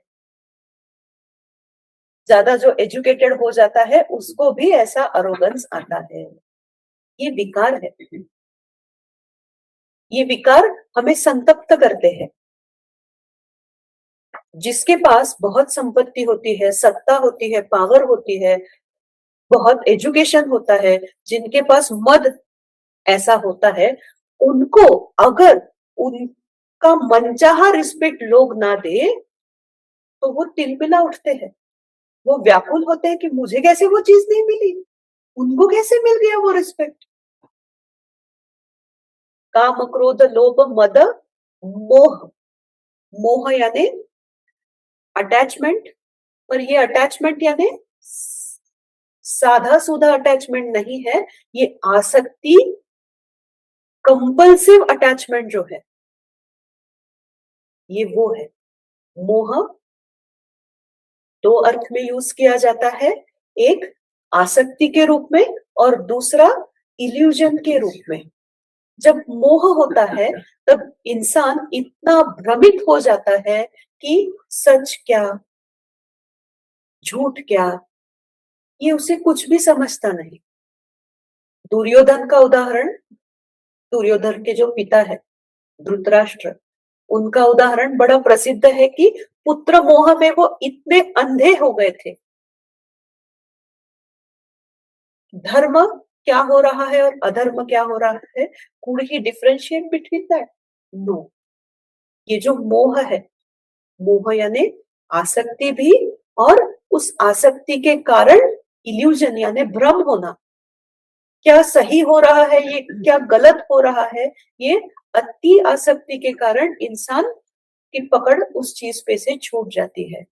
[SPEAKER 1] ज्यादा जो एजुकेटेड हो जाता है, उसको भी ऐसा अरोगंस आता है। ये विकार है। ये विकार हमें संतप्त करते हैं। जिसके पास बहुत संपत्ति होती है, सत्ता होती है, पावर होती है, बहुत एजुकेशन होता है, जिनके पास मद ऐसा होता है, उनको अगर उनका मनचाहा रिस्पेक्ट लोग ना दे, तो वो तिलमिला उठते हैं। वो व्याकुल होते हैं कि मुझे कैसे वो चीज नहीं मिली, उनको कैसे मिल गया वो रिस्पेक्ट। काम, क्रोध, लोभ, मद, मोह। मोह यानी अटैचमेंट, पर ये अटैचमेंट यानी साधा सुधा अटैचमेंट नहीं है, ये आसक्ति, कंपल्सिव अटैचमेंट जो है, ये वो है। मोह दो अर्थ में यूज किया जाता है, एक आसक्ति के रूप में और दूसरा इल्यूजन के रूप में। जब मोह होता है, तब इंसान इतना भ्रमित हो जाता है कि सच क्या, झूठ क्या, ये उसे कुछ भी समझता नहीं। दुर्योधन का उदाहरण, दुर्योधन के जो पिता है धृतराष्ट्र, उनका उदाहरण बड़ा प्रसिद्ध है कि पुत्र मोह में वो इतने अंधे हो गए थे। धर्म क्या हो रहा है और अधर्म क्या हो रहा है, could he differentiate between that? No. ये जो मोह है, मोह यानी आसक्ति भी, और उस आसक्ति के कारण इल्यूजन यानी भ्रम होना। क्या सही हो रहा है, ये क्या गलत हो रहा है, ये अति आसक्ति के कारण इंसान की पकड़ उस चीज पे से छूट जाती है।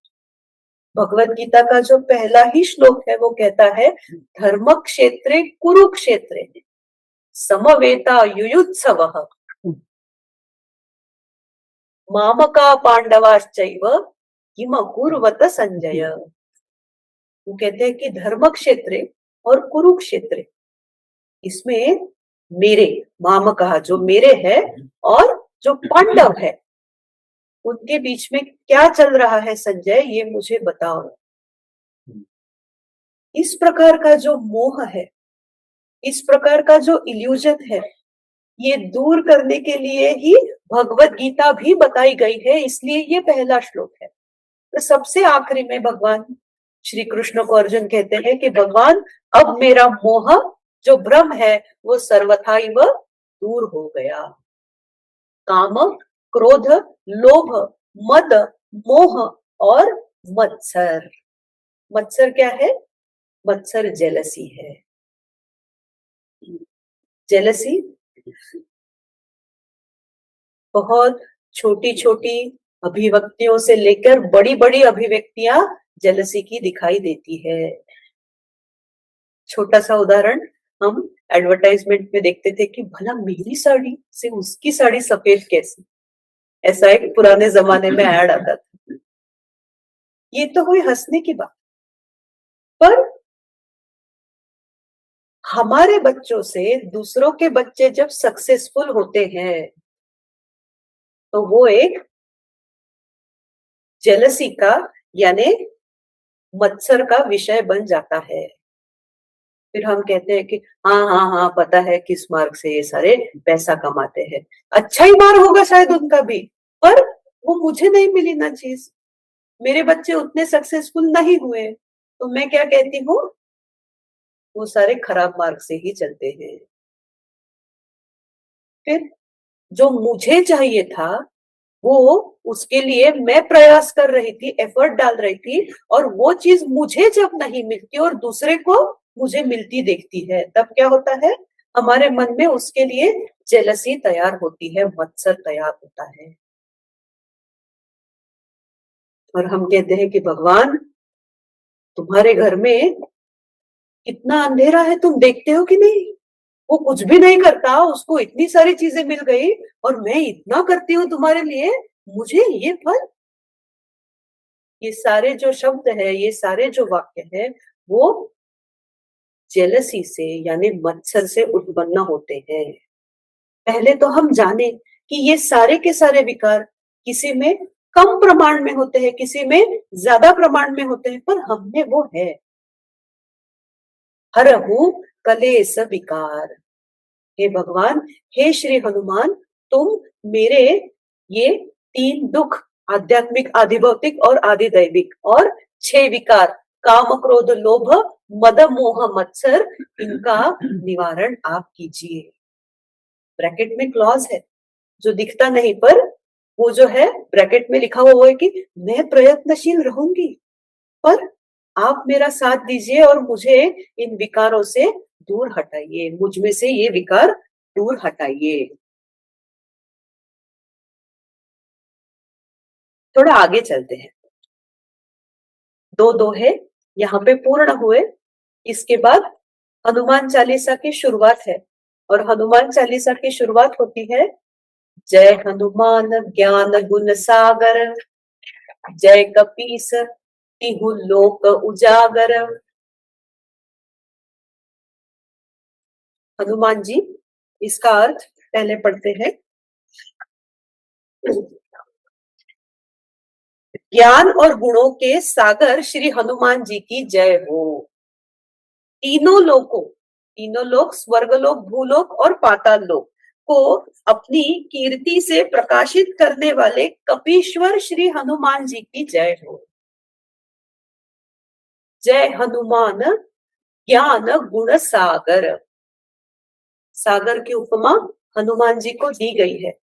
[SPEAKER 1] भगवत गीता का जो पहला ही श्लोक है, वो कहता है, धर्म क्षेत्रे कुरुक्षेत्रे समवेता युयुत्सवः मामका पांडवाश्चैव किम अकुर्वत संजय। वो कहते हैं कि धर्म क्षेत्रे और कुरुक्षेत्रे, इसमें मेरे, मामका जो मेरे है, और जो पांडव है, उनके बीच में क्या चल रहा है संजय, ये मुझे बताओ। इस प्रकार का जो मोह है, इस प्रकार का जो इल्यूजन है, ये दूर करने के लिए ही भगवत गीता भी बताई गई है, इसलिए ये पहला श्लोक है। तो सबसे आखिरी में भगवान श्री कृष्ण को अर्जुन कहते हैं कि भगवान अब मेरा मोह जो भ्रम है वो सर्वथाइव दूर हो गया। काम, क्रोध, लोभ, मद, मोह और मत्सर। मत्सर क्या है? मत्सर जेलसी है। जेलसी बहुत छोटी छोटी अभिव्यक्तियों से लेकर बड़ी बड़ी अभिव्यक्तियां जेलसी की दिखाई देती है। छोटा सा उदाहरण, हम एडवर्टाइजमेंट में देखते थे कि भला मेरी साड़ी से उसकी साड़ी सफेद कैसी, ऐसा एक पुराने जमाने में ऐड आता था। ये तो हुई हंसने की बात, पर हमारे बच्चों से दूसरों के बच्चे जब सक्सेसफुल होते हैं तो वो एक जेलसी का यानी मत्सर का विषय बन जाता है। फिर हम कहते हैं कि हाँ हाँ हाँ पता है किस मार्ग से ये सारे पैसा कमाते हैं, अच्छा ही मार्ग होगा शायद उनका भी, पर वो मुझे नहीं मिली ना चीज, मेरे बच्चे उतने सक्सेसफुल नहीं हुए, तो मैं क्या कहती हूँ, वो सारे खराब मार्ग से ही चलते हैं। फिर जो मुझे चाहिए था वो, उसके लिए मैं प्रयास कर रही थी, एफर्ट डाल रही थी, और वो चीज मुझे जब नहीं मिलती और दूसरे को मुझे मिलती देखती है, तब क्या होता है, हमारे मन में उसके लिए जेलसी तैयार होती है, मत्सर तैयार होता है। और हम कहते हैं कि भगवान तुम्हारे घर में कितना अंधेरा है, तुम देखते हो कि नहीं, वो कुछ भी नहीं करता, उसको इतनी सारी चीजें मिल गई, और मैं इतना करती हूँ तुम्हारे लिए, मुझे ये फल। ये सारे जो शब्द है, ये सारे जो वाक्य है, वो जेलसी से यानी मत्सर से उत्पन्न होते हैं। पहले तो हम जाने कि ये सारे के सारे विकार किसी में कम प्रमाण में होते हैं, किसी में ज्यादा प्रमाण में होते हैं, पर हम में वो है। हरहु कलेश विकार। हे भगवान, हे श्री हनुमान, तुम मेरे ये 3 दुख, आध्यात्मिक, आदि भौतिक और आदि दैविक, और 6 विकार, काम, क्रोध, लोभ, मद, मोह, मत्सर, इनका निवारण आप कीजिए। ब्रैकेट में क्लॉज है जो दिखता नहीं, पर वो जो है ब्रैकेट में लिखा हुआ है कि मैं प्रयत्नशील रहूंगी, पर आप मेरा साथ दीजिए और मुझे इन विकारों से दूर हटाइए, मुझ में से ये विकार दूर हटाइए। थोड़ा आगे चलते हैं। 2 दोहे यहाँ पे पूर्ण हुए, इसके बाद हनुमान चालीसा की शुरुआत है, और हनुमान चालीसा की शुरुआत होती है, जय हनुमान ज्ञान गुण सागर, जय कपीस तिहु लोक उजागर। हनुमान जी, इसका अर्थ पहले पढ़ते हैं। ज्ञान और गुणों के सागर श्री हनुमान जी की जय हो। तीनों लोकों, तीनों लोक, स्वर्गलोक, भूलोक और पाताल लोक को अपनी कीर्ति से प्रकाशित करने वाले कपीश्वर श्री हनुमान जी की जय हो। जय हनुमान ज्ञान गुण सागर। सागर की उपमा हनुमान जी को दी गई है।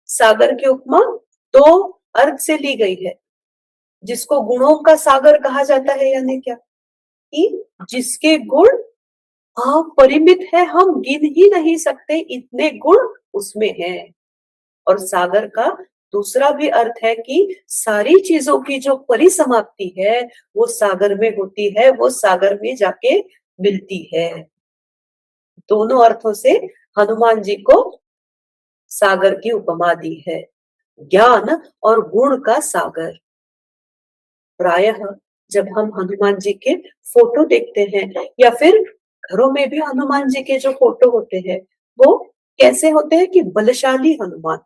[SPEAKER 1] सागर की उपमा 2 अर्थ से ली गई है, जिसको गुणों का सागर कहा जाता है, यानी क्या, कि जिसके गुण अपरिमित है, हम गिन ही नहीं सकते, इतने गुण उसमें हैं। और सागर का दूसरा भी अर्थ है कि सारी चीजों की जो परिसमाप्ति है वो सागर में होती है, वो सागर में जाके मिलती है। दोनों अर्थों से हनुमान जी को सागर की उपमा दी है, ज्ञान और गुण का सागर। प्रायः जब हम हनुमान जी के फोटो देखते हैं, या फिर घरों में भी हनुमान जी के जो फोटो होते हैं, वो कैसे होते हैं कि बलशाली हनुमान।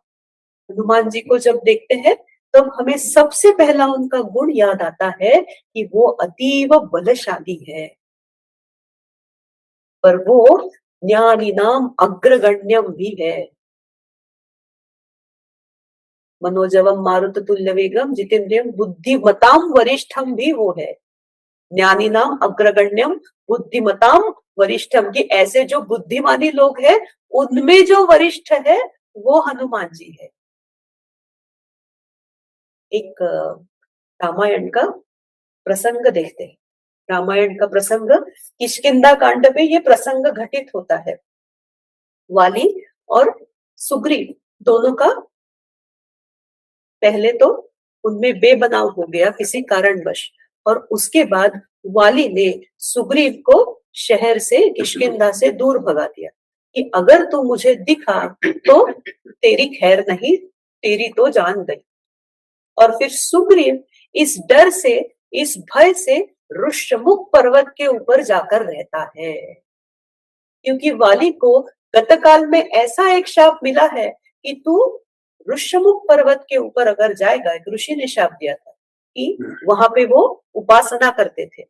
[SPEAKER 1] हनुमान जी को जब देखते हैं तब हमें सबसे पहला उनका गुण याद आता है कि वो अतीव बलशाली है, पर वो ज्ञानिनाम अग्रगण्यम भी है। मनोजवम मारुततुल्य वेगम जितेंद्रियम बुद्धिमताम वरिष्ठम भी वो है। ज्ञानी नाम अग्रगण्यम बुद्धिमताम वरिष्ठम, की ऐसे जो बुद्धिमानी लोग हैं उनमें जो वरिष्ठ है वो हनुमान जी है। एक रामायण का प्रसंग देखते हैं। रामायण का प्रसंग किष्किंधा कांड पे ये प्रसंग घटित होता है। वाली और सुग्रीव दोनों का पहले तो उनमें बेबनाव हो गया किसी कारणवश, और उसके बाद वाली ने सुग्रीव को शहर से किष्किंधा से दूर भगा दिया कि अगर तू मुझे दिखा तो तेरी खैर नहीं, तेरी तो जान गई। और फिर सुग्रीव इस डर से, इस भय से ऋष्यमुख पर्वत के ऊपर जाकर रहता है, क्योंकि वाली को गतकाल में ऐसा एक शाप मिला है कि तू ऋष्यमुख पर्वत के ऊपर अगर जाएगा, एक ऋषि ने शाप दिया था कि वहां पे वो उपासना करते थे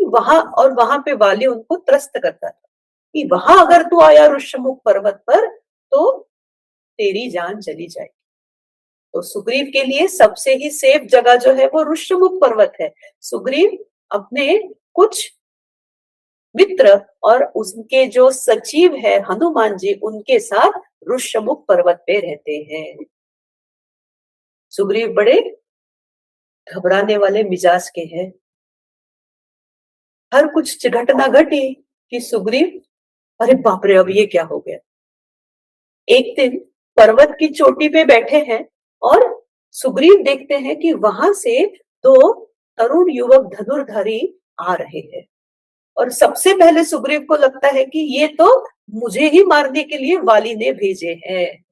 [SPEAKER 1] वहां, और वहां पे वाली उनको त्रस्त करता था कि वहां अगर तू आया ऋष्यमुख पर्वत पर तो तेरी जान चली जाएगी। तो सुग्रीव के लिए सबसे ही सेफ जगह जो है वो ऋष्यमुख पर्वत है। सुग्रीव अपने कुछ मित्र और उनके जो सचिव है हनुमान जी, उनके साथ ऋष्यमुख पर्वत पे रहते हैं। सुग्रीव बड़े घबराने वाले मिजाज के हैं। हर कुछ घटना घटी कि सुग्रीव, अरे बाप रे अब ये क्या हो गया। एक दिन पर्वत की चोटी पे बैठे हैं और सुग्रीव देखते हैं कि वहां से दो तरुण युवक धनुर्धारी आ रहे हैं, और सबसे पहले सुग्रीव को लगता है कि ये तो मुझे ही मारने के लिए वाली ने भेजे हैं।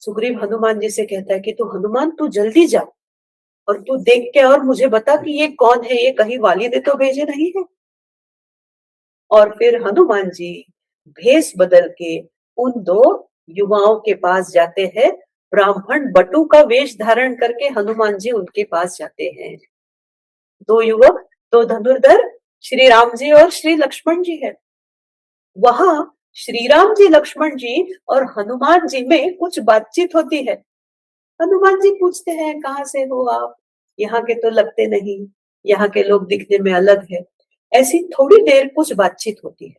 [SPEAKER 1] सुग्रीव हनुमान जी से कहता है कि तू हनुमान, तू जल्दी जा और तू देख के और मुझे बता कि ये कौन है, ये कहीं वाली ने तो भेजे नहीं है। और फिर हनुमान जी भेष बदल के उन दो युवाओं के पास जाते हैं। ब्राह्मण बटु का वेश धारण करके हनुमान जी उनके पास जाते हैं। दो युवक, दो धनुर्धर, श्री राम जी और श्री लक्ष्मण जी है। वहां श्री राम जी, लक्ष्मण जी और हनुमान जी में कुछ बातचीत होती है। हनुमान जी पूछते हैं कहाँ से हो आप, यहाँ के तो लगते नहीं, यहाँ के लोग दिखने में अलग है। ऐसी थोड़ी देर कुछ बातचीत होती है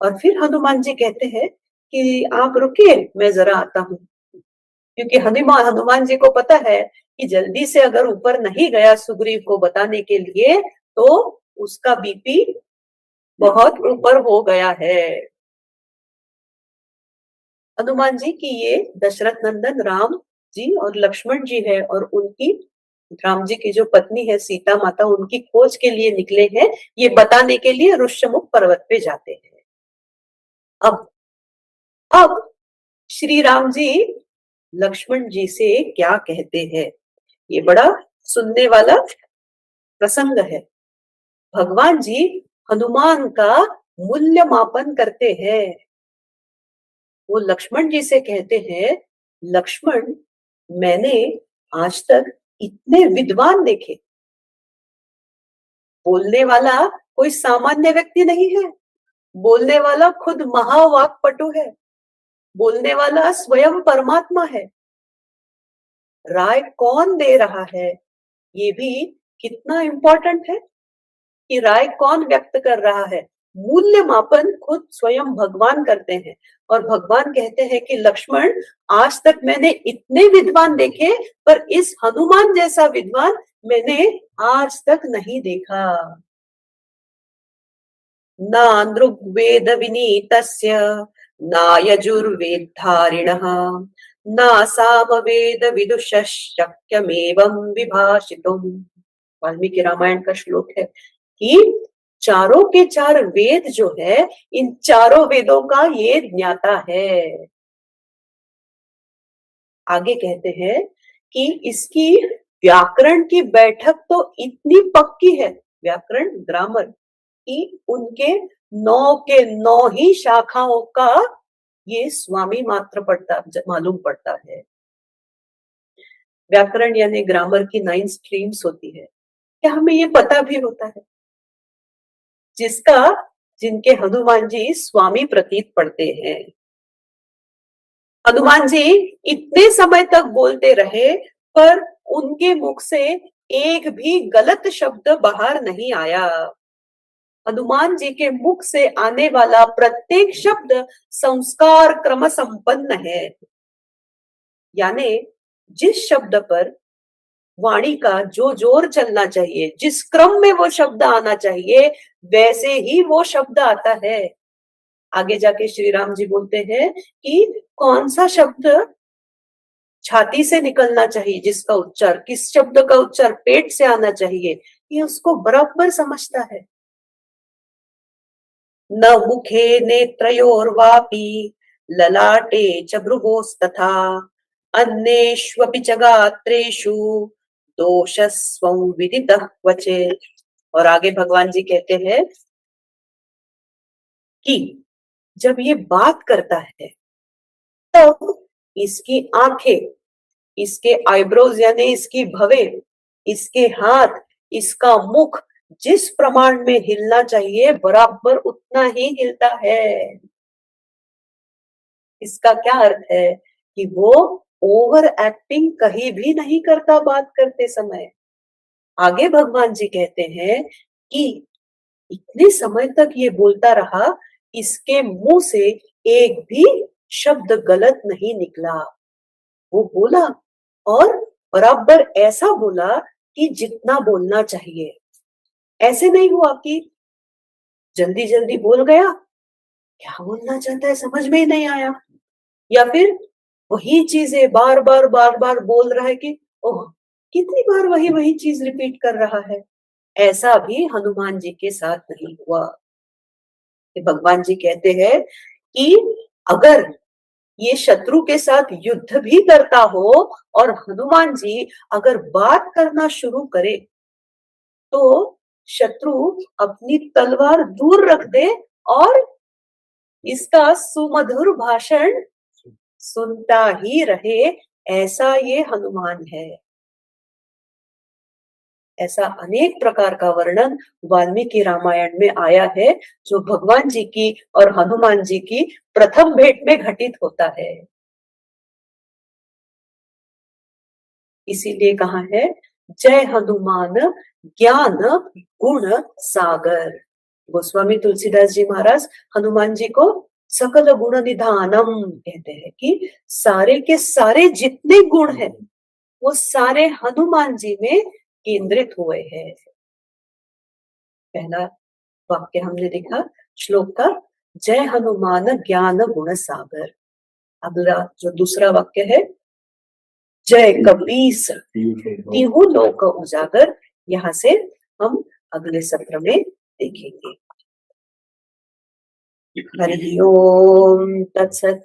[SPEAKER 1] और फिर हनुमान जी कहते हैं कि आप रुकिए, मैं जरा आता हूँ। क्योंकि हनुमान जी को पता है कि जल्दी से अगर ऊपर नहीं गया सुग्रीव को बताने के लिए तो उसका बीपी बहुत ऊपर हो गया है। हनुमान जी की ये दशरथ नंदन राम जी और लक्ष्मण जी है, और उनकी राम जी की जो पत्नी है सीता माता, उनकी खोज के लिए निकले हैं, ये बताने के लिए ऋष्यमुख पर्वत पे जाते हैं। अब श्री राम जी लक्ष्मण जी से क्या कहते हैं, ये बड़ा सुनने वाला प्रसंग है। भगवान जी हनुमान का मूल्य मापन करते हैं। वो लक्ष्मण जी से कहते हैं, लक्ष्मण, मैंने आज तक इतने विद्वान देखे। बोलने वाला कोई सामान्य व्यक्ति नहीं है, बोलने वाला खुद महावाक्पटु है, बोलने वाला स्वयं परमात्मा है। राय कौन दे रहा है ये भी कितना इंपॉर्टेंट है कि राय कौन व्यक्त कर रहा है। मूल्य मापन खुद स्वयं भगवान करते हैं, और भगवान कहते हैं कि लक्ष्मण, आज तक मैंने इतने विद्वान देखे पर इस हनुमान जैसा विद्वान मैंने आज तक नहीं देखा। न ऋग्वेद विनीतस्य न यजुर्वेदधारिणः न सामवेद विदुषः शक्यमेवं विभाषितुम्। वाल्मीकि रामायण का श्लोक है कि चारों के चार वेद जो है, इन चारों वेदों का ये ज्ञाता है। आगे कहते हैं कि इसकी व्याकरण की बैठक तो इतनी पक्की है, व्याकरण ग्रामर की, उनके 9 के 9 ही शाखाओं का ये स्वामी मात्र पड़ता मालूम पड़ता है। व्याकरण यानी ग्रामर की 9 स्ट्रीम्स होती है, क्या हमें ये पता भी होता है? जिनके हनुमान जी स्वामी प्रतीत पढ़ते हैं। हनुमान जी इतने समय तक बोलते रहे, पर उनके मुख से एक भी गलत शब्द बाहर नहीं आया। हनुमान जी के मुख से आने वाला प्रत्येक शब्द संस्कार क्रम संपन्न है। यानी जिस शब्द पर वाणी का जो जोर चलना चाहिए, जिस क्रम में वो शब्द आना चाहिए, वैसे ही वो शब्द आता है। आगे जाके श्री राम जी बोलते हैं कि कौन सा शब्द छाती से निकलना चाहिए, जिसका उच्चार, किस शब्द का उच्चार पेट से आना चाहिए, ये उसको बराबर समझता है। न मुखे नेत्रयोर्वापि ललाटे च भ्रुवोस्तथा अन्येष्वपि च गात्रेषु दोषस्वं विदितः क्वचित्। और आगे भगवान जी कहते हैं कि जब ये बात करता है तब इसकी आंखें, इसके आईब्रोज यानी इसकी भवें, इसके हाथ, इसका मुख जिस प्रमाण में हिलना चाहिए बराबर उतना ही हिलता है। इसका क्या अर्थ है कि वो ओवर एक्टिंग कहीं भी नहीं करता बात करते समय। आगे भगवान जी कहते हैं कि इतने समय तक ये बोलता रहा, इसके मुंह से एक भी शब्द गलत नहीं निकला। वो बोला और बराबर ऐसा बोला कि जितना बोलना चाहिए। ऐसे नहीं हुआ कि जल्दी जल्दी बोल गया, क्या बोलना चाहता है समझ में ही नहीं आया, या फिर वही चीजें बार बार बोल रहा है कि ओह कितनी बार वही वही चीज रिपीट कर रहा है। ऐसा भी हनुमान जी के साथ नहीं हुआ। भगवान जी कहते हैं कि अगर ये शत्रु के साथ युद्ध भी करता हो और हनुमान जी अगर बात करना शुरू करे तो शत्रु अपनी तलवार दूर रख दे और इसका सुमधुर भाषण सुनता ही रहे। ऐसा ये हनुमान है। ऐसा अनेक प्रकार का वर्णन वाल्मीकि रामायण में आया है, जो भगवान जी की और हनुमान जी की प्रथम भेंट में घटित होता है। इसीलिए कहा है जय हनुमान ज्ञान गुण सागर। गोस्वामी तुलसीदास जी महाराज हनुमान जी को सकल गुण निधानम कहते हैं कि सारे के सारे जितने गुण हैं वो सारे हनुमान जी में केंद्रित हुए हैं। पहला वाक्य हमने देखा श्लोक का, जय हनुमान ज्ञान गुण सागर। अगला जो दूसरा वाक्य है, जय कपीस तिहु लोक उजागर। यहाँ से हम अगले सत्र में देखेंगे। हरि ओम तत्सत।